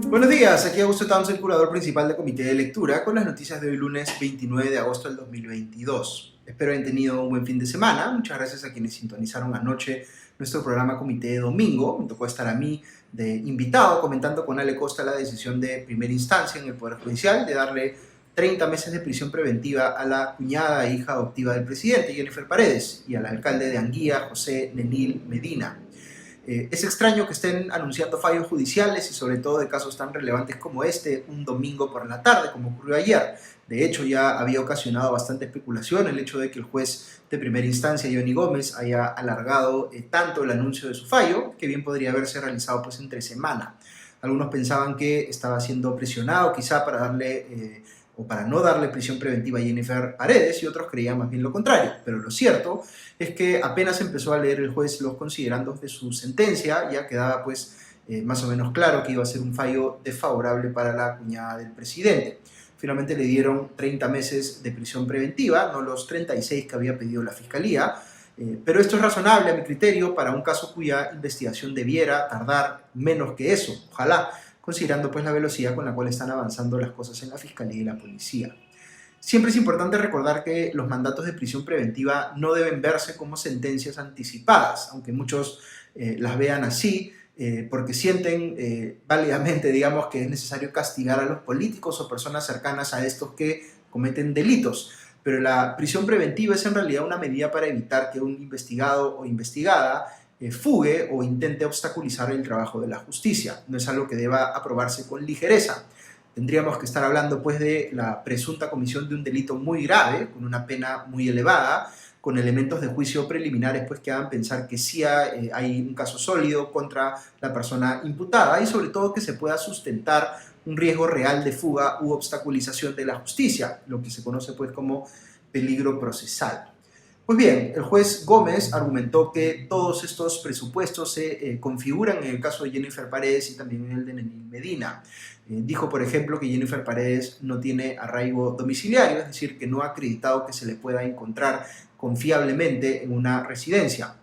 Buenos días, aquí Augusto Towns, el curador principal del Comité de Lectura, con las noticias de hoy lunes 29 de agosto del 2022. Espero hayan tenido un buen fin de semana. Muchas gracias a quienes sintonizaron anoche nuestro programa Comité de Domingo. Me tocó estar a mí de invitado comentando con Ale Costa la decisión de primera instancia en el Poder Judicial de darle 30 meses de prisión preventiva a la cuñada e hija adoptiva del presidente, Jennifer Paredes, y al alcalde de Anguía, José Nenil Medina. Es extraño que estén anunciando fallos judiciales y sobre todo de casos tan relevantes como este un domingo por la tarde, como ocurrió ayer. De hecho, ya había ocasionado bastante especulación el hecho de que el juez de primera instancia, Johnny Gómez, haya alargado tanto el anuncio de su fallo, que bien podría haberse realizado pues entre semana. Algunos pensaban que estaba siendo presionado quizá para darle o para no darle prisión preventiva a Jennifer Paredes, y otros creían más bien lo contrario. Pero lo cierto es que apenas empezó a leer el juez los considerandos de su sentencia, ya quedaba pues más o menos claro que iba a ser un fallo desfavorable para la cuñada del presidente. Finalmente le dieron 30 meses de prisión preventiva, no los 36 que había pedido la Fiscalía, pero esto es razonable a mi criterio para un caso cuya investigación debiera tardar menos que eso, ojalá, considerando pues la velocidad con la cual están avanzando las cosas en la Fiscalía y la Policía. Siempre es importante recordar que los mandatos de prisión preventiva no deben verse como sentencias anticipadas, aunque muchos las vean así, porque sienten válidamente, digamos, que es necesario castigar a los políticos o personas cercanas a estos que cometen delitos. Pero la prisión preventiva es en realidad una medida para evitar que un investigado o investigada fugue o intente obstaculizar el trabajo de la justicia. No es algo que deba aprobarse con ligereza. Tendríamos que estar hablando pues de la presunta comisión de un delito muy grave, con una pena muy elevada, con elementos de juicio preliminares pues que hagan pensar que sí hay un caso sólido contra la persona imputada y sobre todo que se pueda sustentar un riesgo real de fuga u obstaculización de la justicia, lo que se conoce pues como peligro procesal. Pues bien, el juez Gómez argumentó que todos estos presupuestos se configuran en el caso de Jennifer Paredes y también en el de Nenil Medina. Dijo, por ejemplo, que Jennifer Paredes no tiene arraigo domiciliario, es decir, que no ha acreditado que se le pueda encontrar confiablemente en una residencia.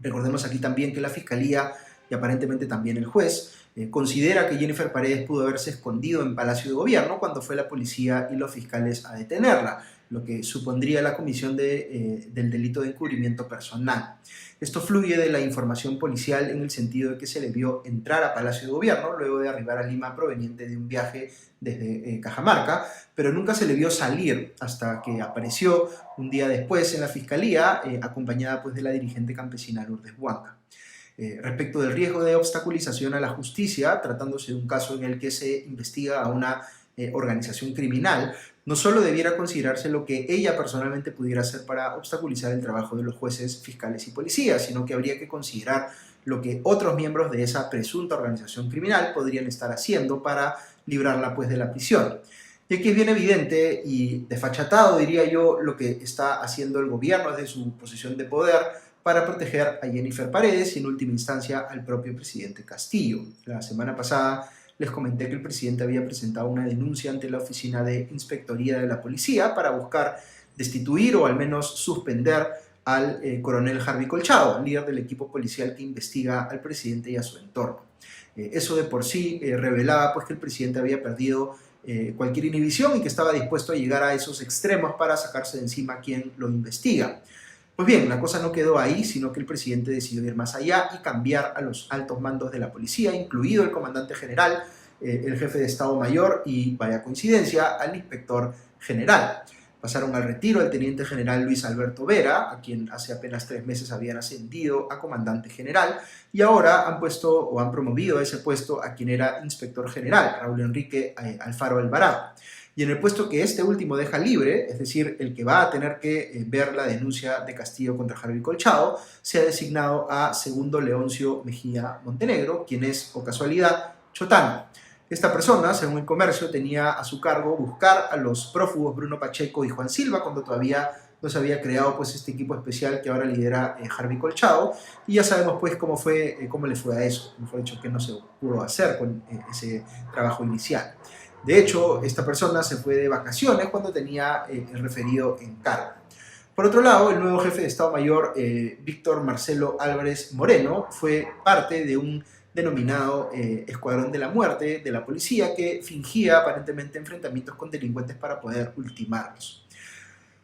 Recordemos aquí también que la Fiscalía y aparentemente también el juez considera que Jennifer Paredes pudo haberse escondido en Palacio de Gobierno cuando fue la policía y los fiscales a detenerla, lo que supondría la comisión del delito de encubrimiento personal. Esto fluye de la información policial en el sentido de que se le vio entrar a Palacio de Gobierno luego de arribar a Lima proveniente de un viaje desde Cajamarca, pero nunca se le vio salir hasta que apareció un día después en la Fiscalía, acompañada pues de la dirigente campesina Lourdes Huanca. Respecto del riesgo de obstaculización a la justicia, tratándose de un caso en el que se investiga a una organización criminal, no solo debiera considerarse lo que ella personalmente pudiera hacer para obstaculizar el trabajo de los jueces, fiscales y policías, sino que habría que considerar lo que otros miembros de esa presunta organización criminal podrían estar haciendo para librarla pues de la prisión. Y aquí es bien evidente y desfachatado, diría yo, lo que está haciendo el gobierno desde su posición de poder para proteger a Jennifer Paredes y en última instancia al propio presidente Castillo. La semana pasada les comenté que el presidente había presentado una denuncia ante la Oficina de Inspectoría de la Policía para buscar destituir o al menos suspender al coronel Harvey Colchado, líder del equipo policial que investiga al presidente y a su entorno. Eso de por sí revelaba pues, que el presidente había perdido cualquier inhibición y que estaba dispuesto a llegar a esos extremos para sacarse de encima a quien lo investiga. Pues bien, la cosa no quedó ahí, sino que el presidente decidió ir más allá y cambiar a los altos mandos de la policía, incluido el comandante general, el jefe de Estado Mayor y, vaya coincidencia, al inspector general. Pasaron al retiro al teniente general Luis Alberto Vera, a quien hace apenas 3 meses habían ascendido a comandante general, y ahora han puesto o han promovido a ese puesto a quien era inspector general, Raúl Enrique Alfaro Alvarado. Y en el puesto que este último deja libre, es decir, el que va a tener que ver la denuncia de Castillo contra Harvey Colchado, se ha designado a Segundo Leoncio Mejía Montenegro, quien es, por casualidad, chotano. Esta persona, según el Comercio, tenía a su cargo buscar a los prófugos Bruno Pacheco y Juan Silva cuando todavía no se había creado pues, este equipo especial que ahora lidera Harvey Colchado, y ya sabemos pues cómo le fue a eso, mejor dicho, que no se pudo hacer con ese trabajo inicial. De hecho, esta persona se fue de vacaciones cuando tenía el referido encargo. Por otro lado, el nuevo jefe de Estado Mayor, Víctor Marcelo Álvarez Moreno, fue parte de un denominado Escuadrón de la Muerte de la policía, que fingía aparentemente enfrentamientos con delincuentes para poder ultimarlos.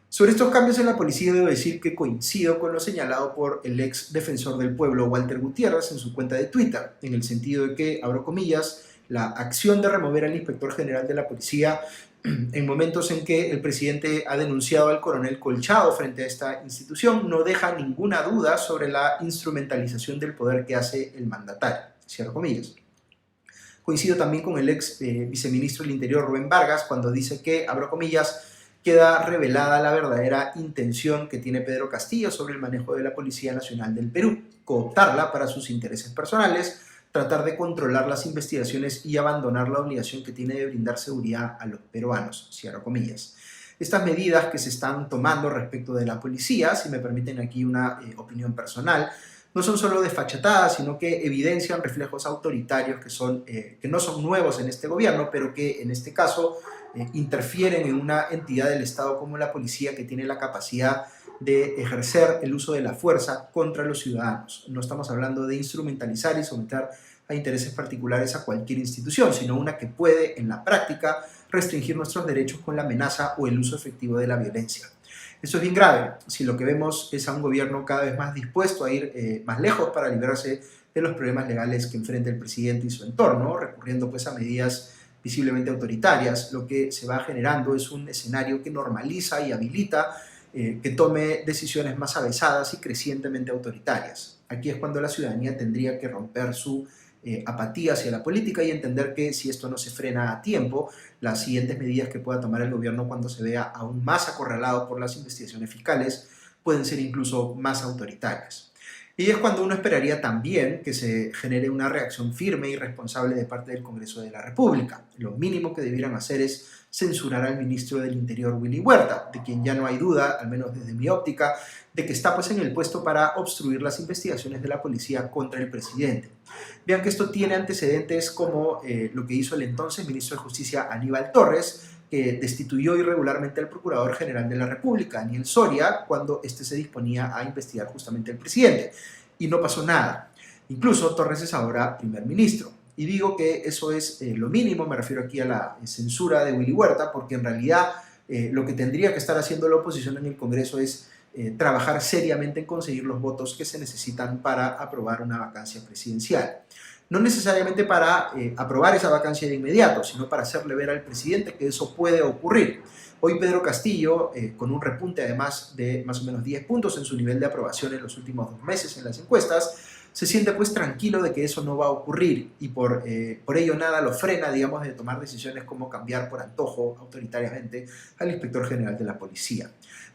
Sobre estos cambios en la policía debo decir que coincido con lo señalado por el ex defensor del pueblo Walter Gutiérrez en su cuenta de Twitter, en el sentido de que, abro comillas, la acción de remover al inspector general de la policía en momentos en que el presidente ha denunciado al coronel Colchado frente a esta institución no deja ninguna duda sobre la instrumentalización del poder que hace el mandatario, cierro comillas. Coincido también con el ex viceministro del Interior Rubén Vargas cuando dice que, abro comillas, queda revelada la verdadera intención que tiene Pedro Castillo sobre el manejo de la Policía Nacional del Perú, cooptarla para sus intereses personales, tratar de controlar las investigaciones y abandonar la obligación que tiene de brindar seguridad a los peruanos, cierro comillas. Estas medidas que se están tomando respecto de la policía, si me permiten aquí una opinión personal, no son solo desfachatadas, sino que evidencian reflejos autoritarios que no son nuevos en este gobierno, pero que en este caso interfieren en una entidad del Estado como la policía, que tiene la capacidad de ejercer el uso de la fuerza contra los ciudadanos. No estamos hablando de instrumentalizar y someter a intereses particulares a cualquier institución, sino una que puede, en la práctica, restringir nuestros derechos con la amenaza o el uso efectivo de la violencia. Esto es bien grave si lo que vemos es a un gobierno cada vez más dispuesto a ir más lejos para librarse de los problemas legales que enfrenta el presidente y su entorno, recurriendo pues a medidas visiblemente autoritarias. Lo que se va generando es un escenario que normaliza y habilita que tome decisiones más avesadas y crecientemente autoritarias. Aquí es cuando la ciudadanía tendría que romper su apatía hacia la política y entender que si esto no se frena a tiempo, las siguientes medidas que pueda tomar el gobierno cuando se vea aún más acorralado por las investigaciones fiscales pueden ser incluso más autoritarias. Y es cuando uno esperaría también que se genere una reacción firme y responsable de parte del Congreso de la República. Lo mínimo que debieran hacer es censurar al ministro del Interior, Willy Huerta, de quien ya no hay duda, al menos desde mi óptica, de que está pues en el puesto para obstruir las investigaciones de la policía contra el presidente. Vean que esto tiene antecedentes como lo que hizo el entonces ministro de Justicia Aníbal Torres, que destituyó irregularmente al Procurador General de la República, Daniel Soria, cuando éste se disponía a investigar justamente al presidente. Y no pasó nada. Incluso Torres es ahora primer ministro. Y digo que eso es lo mínimo, me refiero aquí a la censura de Willy Huerta, porque en realidad lo que tendría que estar haciendo la oposición en el Congreso es trabajar seriamente en conseguir los votos que se necesitan para aprobar una vacancia presidencial. No necesariamente para aprobar esa vacancia de inmediato, sino para hacerle ver al presidente que eso puede ocurrir. Hoy Pedro Castillo, con un repunte además de más o menos 10 puntos en su nivel de aprobación en los últimos 2 meses en las encuestas, se siente pues tranquilo de que eso no va a ocurrir y por ello nada lo frena, digamos, de tomar decisiones como cambiar por antojo autoritariamente al inspector general de la policía.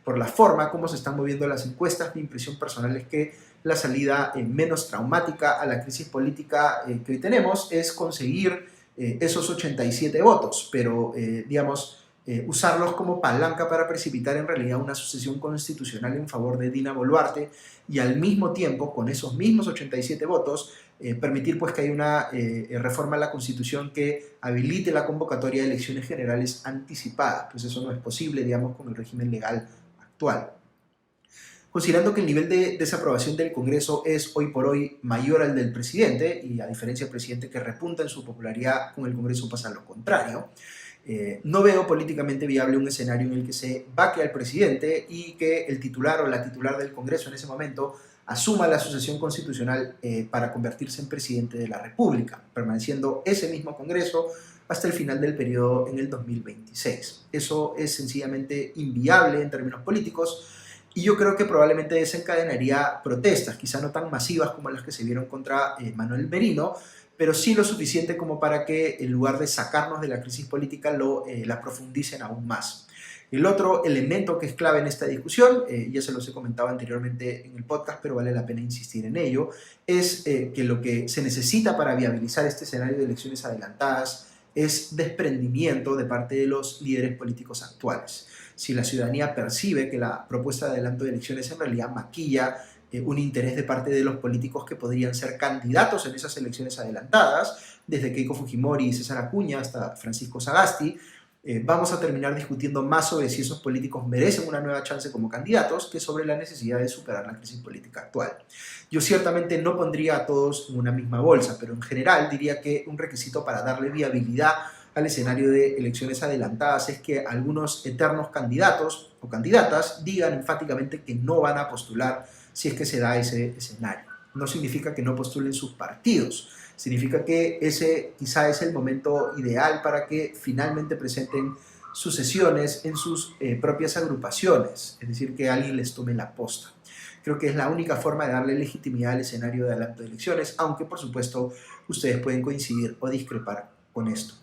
Por la forma como se están moviendo las encuestas, mi impresión personal es que la salida menos traumática a la crisis política que hoy tenemos es conseguir esos 87 votos, pero digamos, usarlos como palanca para precipitar en realidad una sucesión constitucional en favor de Dina Boluarte y al mismo tiempo, con esos mismos 87 votos, permitir pues que haya una reforma a la Constitución que habilite la convocatoria de elecciones generales anticipadas. Pues eso no es posible, digamos, con el régimen legal actual. Considerando que el nivel de desaprobación del Congreso es hoy por hoy mayor al del presidente, y a diferencia del presidente que repunta en su popularidad, con el Congreso pasa lo contrario, no veo políticamente viable un escenario en el que se vaque al presidente y que el titular o la titular del Congreso en ese momento asuma la sucesión constitucional para convertirse en presidente de la República, permaneciendo ese mismo Congreso hasta el final del periodo en el 2026. Eso es sencillamente inviable en términos políticos y yo creo que probablemente desencadenaría protestas, quizá no tan masivas como las que se vieron contra Manuel Merino, pero sí lo suficiente como para que en lugar de sacarnos de la crisis política la profundicen aún más. El otro elemento que es clave en esta discusión, ya se los he comentado anteriormente en el podcast, pero vale la pena insistir en ello, es que lo que se necesita para viabilizar este escenario de elecciones adelantadas es desprendimiento de parte de los líderes políticos actuales. Si la ciudadanía percibe que la propuesta de adelanto de elecciones en realidad maquilla un interés de parte de los políticos que podrían ser candidatos en esas elecciones adelantadas, desde Keiko Fujimori y César Acuña hasta Francisco Sagasti, vamos a terminar discutiendo más sobre si esos políticos merecen una nueva chance como candidatos que sobre la necesidad de superar la crisis política actual. Yo ciertamente no pondría a todos en una misma bolsa, pero en general diría que un requisito para darle viabilidad al escenario de elecciones adelantadas es que algunos eternos candidatos o candidatas digan enfáticamente que no van a postular si es que se da ese escenario. No significa que no postulen sus partidos, significa que ese quizá es el momento ideal para que finalmente presenten sucesiones en sus propias agrupaciones, es decir, que alguien les tome la posta. Creo que es la única forma de darle legitimidad al escenario de adelanto de elecciones, aunque por supuesto ustedes pueden coincidir o discrepar con esto.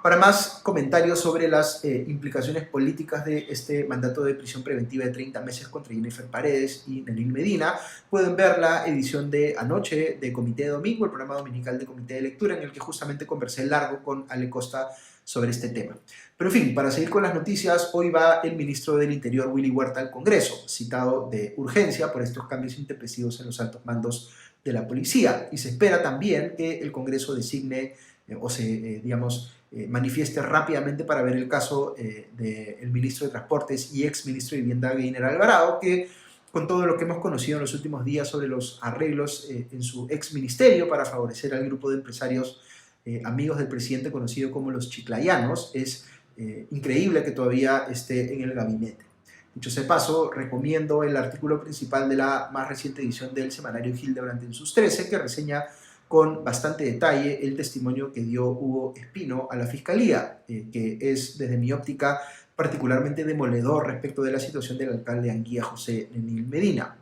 Para más comentarios sobre las implicaciones políticas de este mandato de prisión preventiva de 30 meses contra Jennifer Paredes y Nenil Medina, pueden ver la edición de anoche de Comité de Domingo, el programa dominical de Comité de Lectura, en el que justamente conversé largo con Ale Costa sobre este tema. Pero en fin, para seguir con las noticias, hoy va el ministro del Interior, Willy Huerta, al Congreso, citado de urgencia por estos cambios intempestivos en los altos mandos de la policía. Y se espera también que el Congreso designe manifieste rápidamente para ver el caso del ministro de Transportes y ex ministro de Vivienda, Gainer Alvarado, que con todo lo que hemos conocido en los últimos días sobre los arreglos en su ex ministerio para favorecer al grupo de empresarios amigos del presidente conocido como los chiclayanos, es increíble que todavía esté en el gabinete. Dicho sea de paso, recomiendo el artículo principal de la más reciente edición del semanario Hildebrand en sus 13, que reseña con bastante detalle el testimonio que dio Hugo Espino a la Fiscalía, que es, desde mi óptica, particularmente demoledor respecto de la situación del alcalde de Anguía, José Nenil Medina.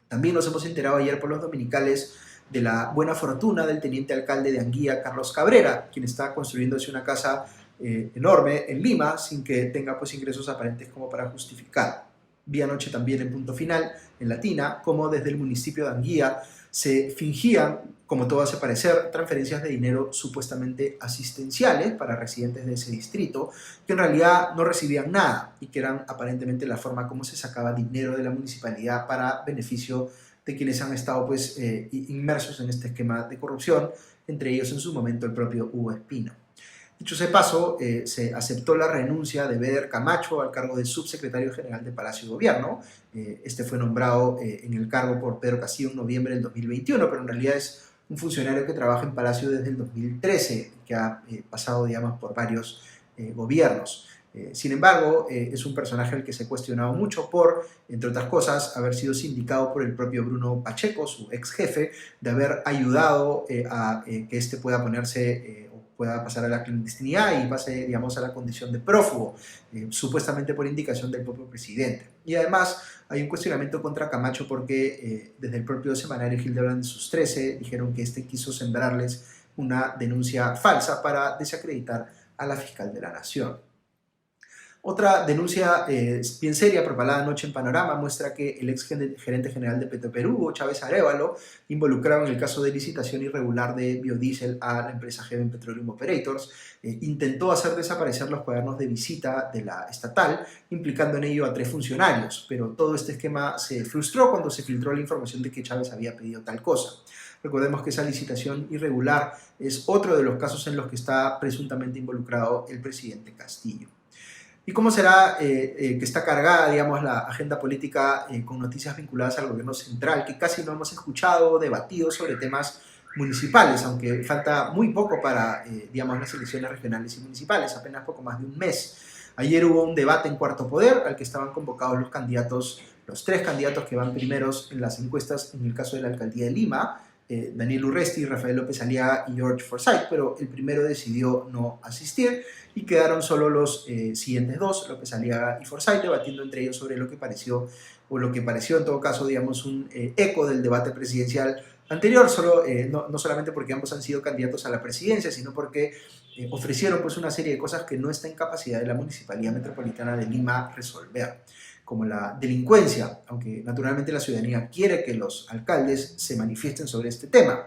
También nos hemos enterado ayer por los dominicales de la buena fortuna del teniente alcalde de Anguía, Carlos Cabrera, quien está construyéndose una casa enorme en Lima sin que tenga pues ingresos aparentes como para justificar. Vi anoche también en Punto Final, en Latina, como desde el municipio de Anguía se fingían, como todo hace parecer, transferencias de dinero supuestamente asistenciales para residentes de ese distrito, que en realidad no recibían nada y que eran aparentemente la forma como se sacaba dinero de la municipalidad para beneficio de quienes han estado pues, inmersos en este esquema de corrupción, entre ellos en su momento el propio Hugo Espino. Dicho sea de paso, se aceptó la renuncia de Beder Camacho al cargo de subsecretario general de Palacio de Gobierno. Este fue nombrado en el cargo por Pedro Castillo en noviembre del 2021, pero en realidad es un funcionario que trabaja en Palacio desde el 2013, que ha pasado, digamos, por varios gobiernos. Sin embargo, es un personaje al que se ha cuestionado mucho por, entre otras cosas, haber sido sindicado por el propio Bruno Pacheco, su ex jefe, de haber ayudado a que este pueda ponerse pueda pasar a la clandestinidad y pase, digamos, a la condición de prófugo, supuestamente por indicación del propio presidente. Y además hay un cuestionamiento contra Camacho porque desde el propio semanario Hildebrand en sus 13 dijeron que este quiso sembrarles una denuncia falsa para desacreditar a la fiscal de la Nación. Otra denuncia bien seria propalada anoche en Panorama muestra que el ex gerente general de Petroperú, Hugo Chávez Arévalo, involucrado en el caso de licitación irregular de biodiesel a la empresa Heaven Petroleum Operators, intentó hacer desaparecer los cuadernos de visita de la estatal, implicando en ello a 3 funcionarios, pero todo este esquema se frustró cuando se filtró la información de que Chávez había pedido tal cosa. Recordemos que esa licitación irregular es otro de los casos en los que está presuntamente involucrado el presidente Castillo. ¿Y cómo será que está cargada, digamos, la agenda política con noticias vinculadas al gobierno central, que casi no hemos escuchado, debatido sobre temas municipales, aunque falta muy poco para, digamos, las elecciones regionales y municipales, apenas poco más de un mes? Ayer hubo un debate en Cuarto Poder al que estaban convocados los candidatos, los 3 candidatos que van primeros en las encuestas en el caso de la alcaldía de Lima, Daniel Urresti, Rafael López Aliaga y George Forsyth, pero el primero decidió no asistir y quedaron solo los siguientes 2, López Aliaga y Forsyth, debatiendo entre ellos sobre lo que pareció, o lo que pareció en todo caso, digamos, un eco del debate presidencial anterior, no solamente porque ambos han sido candidatos a la presidencia, sino porque ofrecieron pues, una serie de cosas que no está en capacidad de la Municipalidad Metropolitana de Lima resolver, como la delincuencia, aunque naturalmente la ciudadanía quiere que los alcaldes se manifiesten sobre este tema.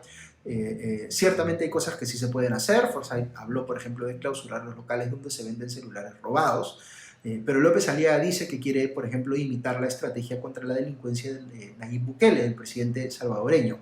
Ciertamente hay cosas que sí se pueden hacer. Forsyth habló, por ejemplo, de clausurar los locales donde se venden celulares robados, pero López Aliaga dice que quiere, por ejemplo, imitar la estrategia contra la delincuencia de Nayib Bukele, el presidente salvadoreño.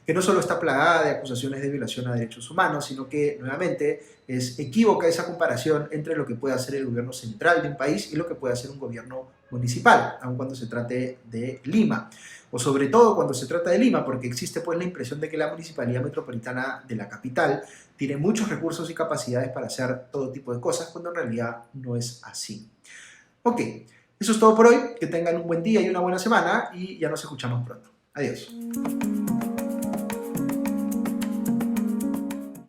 que no solo está plagada de acusaciones de violación a derechos humanos, sino que, nuevamente, es equívoca esa comparación entre lo que puede hacer el gobierno central de un país y lo que puede hacer un gobierno municipal, aun cuando se trate de Lima. O sobre todo cuando se trata de Lima, porque existe pues la impresión de que la Municipalidad Metropolitana de la capital tiene muchos recursos y capacidades para hacer todo tipo de cosas, cuando en realidad no es así. Ok, eso es todo por hoy. Que tengan un buen día y una buena semana y ya nos escuchamos pronto. Adiós.